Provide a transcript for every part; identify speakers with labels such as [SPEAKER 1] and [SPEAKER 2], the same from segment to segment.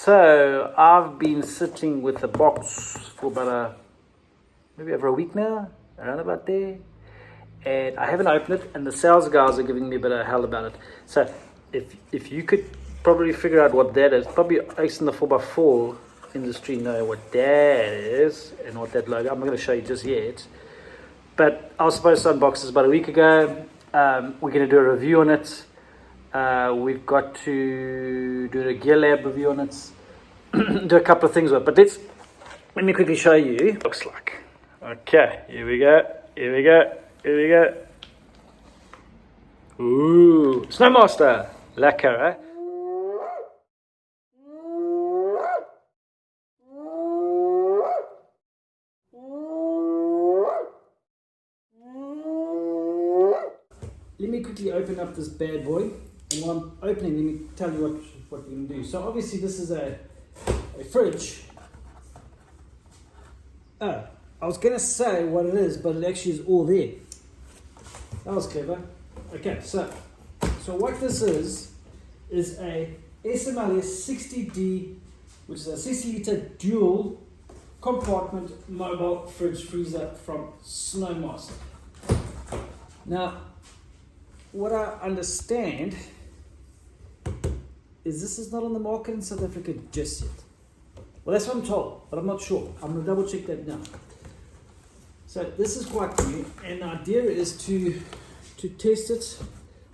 [SPEAKER 1] So I've been sitting with the box for about maybe over a week now, around about there, and I haven't opened it, and the sales guys are giving me a bit of hell about it. So if you could probably figure out what that is, probably Ace in the 4x4 industry know what that is and what that logo. I'm not going to show you just yet, but I was supposed to unbox this about a week ago. We're going to do a review on it. We've got to do a gear lab review on it, do a couple of things with it, but let me quickly show you what it looks like. Okay, here we go. Ooh, Snomaster, lekker, eh? Let me quickly open up this bad boy, and while I'm opening, let me tell you what we're going to do. So obviously this is a fridge. Oh, I was going to say what it is, but it actually is all there. That was clever. Okay, so what this is a SMLS-60D, which is a 60-liter dual compartment mobile fridge freezer from Snomaster. Now, what I understand is this is not on the market in South Africa just yet. Well, that's what I'm told, but I'm not sure. I'm going to double check that now. So this is quite new, and the idea is to test it.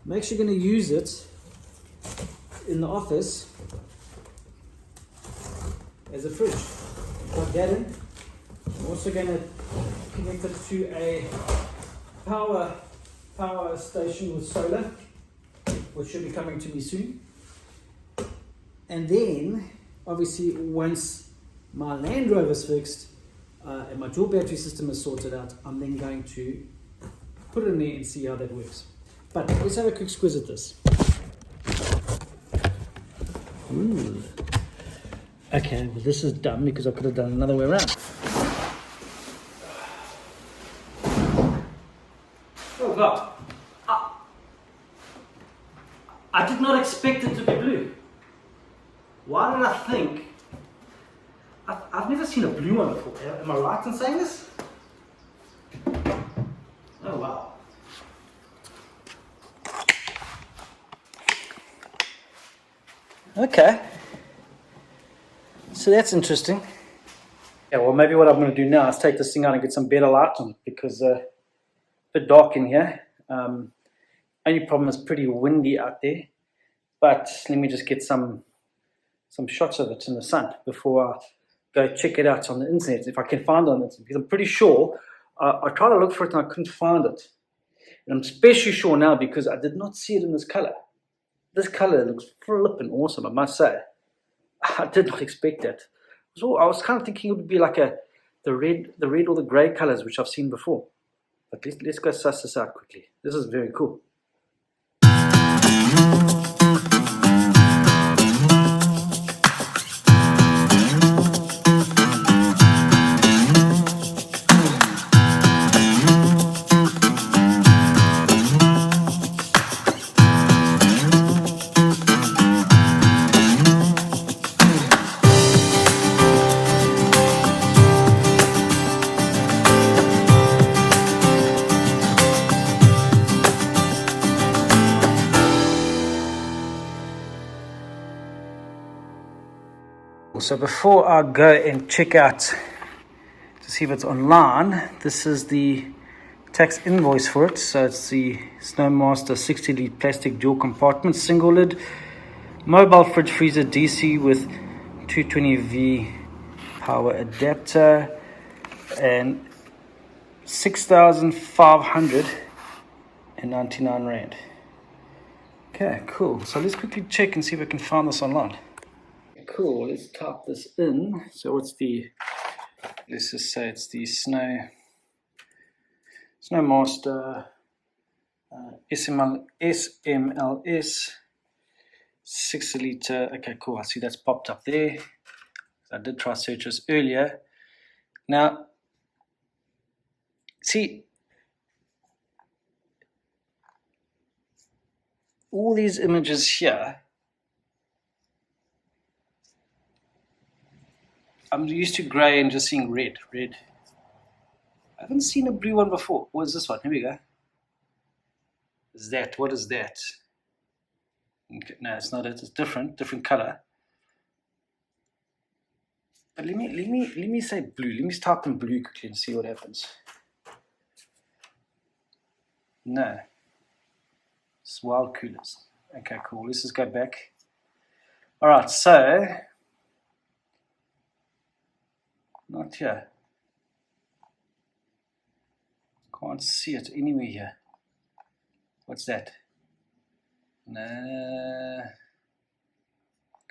[SPEAKER 1] I'm actually going to use it in the office as a fridge. Plug that in. I'm also going to connect it to a power station with solar, which should be coming to me soon. And then, obviously, once my Land Rover is fixed and my dual battery system is sorted out, I'm then going to put it in there and see how that works. But let's have a quick squiz at this. Ooh. Okay, well this is dumb because I could have done another way around. Oh God. I did not expect it to be blue. Why did I think? I've never seen a blue one before. Am I right in saying this? Oh wow. Okay. So that's interesting. Yeah, well maybe what I'm going to do now is take this thing out and get some better light on it because it's a bit dark in here. Only problem is pretty windy out there. But let me just get some shots of it in the sun before I go check it out on the internet, if I can find it on the internet. Because I'm pretty sure, I tried to look for it and I couldn't find it. And I'm especially sure now because I did not see it in this color. This color looks flippin' awesome, I must say. I did not expect that. So I was kind of thinking it would be like the red or the gray colors, which I've seen before. But let's go suss this out quickly. This is very cool. So before I go and check out to see if it's online, this is the tax invoice for it. So it's the Snomaster 60D plastic dual compartment single lid mobile fridge freezer DC with 220V power adapter and 6,599 Rand. Okay, cool. So let's quickly check and see if I can find this online. Cool, let's type this in. So what's let's just say it's the Snomaster SMLS 60-liter. Okay, cool, I see that's popped up there. I did try to search this earlier. Now, see, all these images here I'm used to grey and just seeing red. Red. I haven't seen a blue one before. What is this one? Here we go. Is that? What is that? Okay, no, it's not it. It's different color. But let me say blue. Let me start in blue quickly and see what happens. No. It's wild coolers. Okay, cool. Let's just go back. Alright, so not here. Can't see it anywhere here. What's that? No.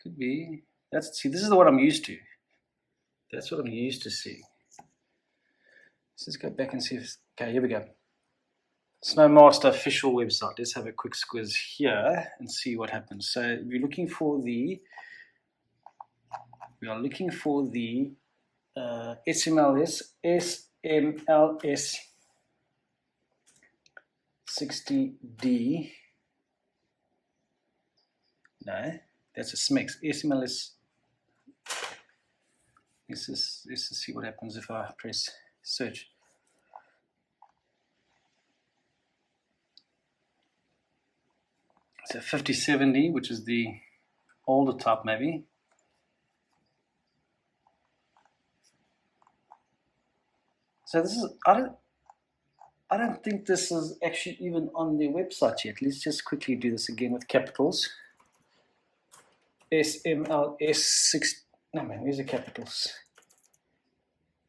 [SPEAKER 1] Could be. See, this is the one I'm used to. That's what I'm used to seeing. Let's just go back and see if okay, here we go. Snomaster official website. Let's have a quick squiz here and see what happens. So we're looking for the SMLS-60D. No, that's a SMEX. SMLS. Let's just see what happens if I press search. So 5070, which is the older type, maybe. So this is I don't think this is actually even on their website yet. Let's just quickly do this again with capitals. SMLS-60. No man, where's the capitals?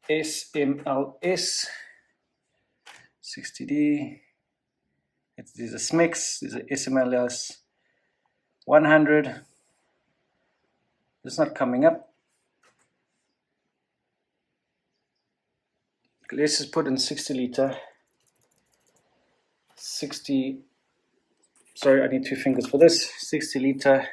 [SPEAKER 1] SMLS-60D. There's a SMEX, there's a SMLS 100. It's not coming up. Let's just put in 60 liter. 60. Sorry, I need 2 fingers for this. 60 liter.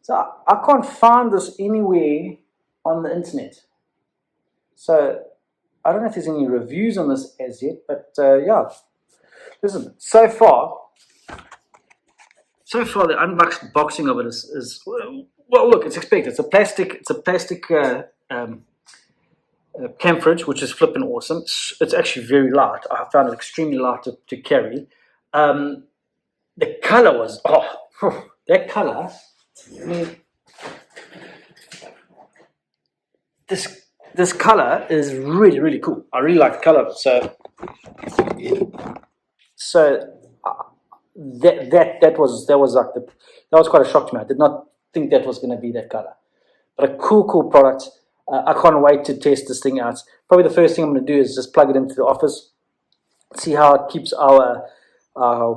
[SPEAKER 1] So I can't find this anywhere on the internet. So I don't know if there's any reviews on this as yet, but yeah. Listen, so far the unboxing of it is well, look, it's expected. It's a plastic cam fridge, which is flipping awesome. It's actually very light. I found it extremely light to carry. The color was that color. I mean, this color is really cool. I really like the color of it. So that was like that was quite a shock to me. I did not think that was going to be that color, but a cool product. I can't wait to test this thing out. Probably the first thing I'm going to do is just plug it into the office, see how it keeps our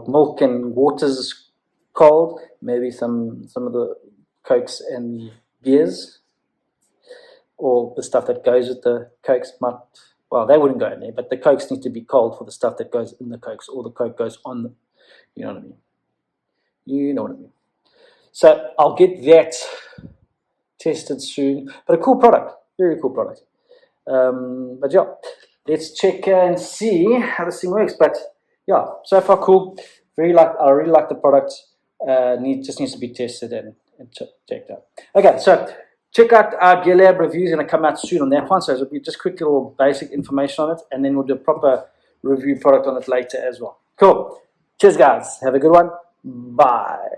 [SPEAKER 1] milk and waters cold. Maybe some of the Cokes and the beers, or the stuff that goes with the Cokes might, well, they wouldn't go in there, but the Cokes need to be cold for the stuff that goes in the Cokes, or the Coke goes on them. You know what I mean? You know what I mean. So I'll get that tested soon. But a cool product, very cool product. But yeah, let's check and see how this thing works. But yeah, so far cool. I really like the product. Just needs to be tested and checked out. Okay, so check out our Gear Lab reviews. Going to come out soon on that one. So it'll be just quick little basic information on it, and then we'll do a proper review product on it later as well. Cool. Cheers, guys. Have a good one. Bye.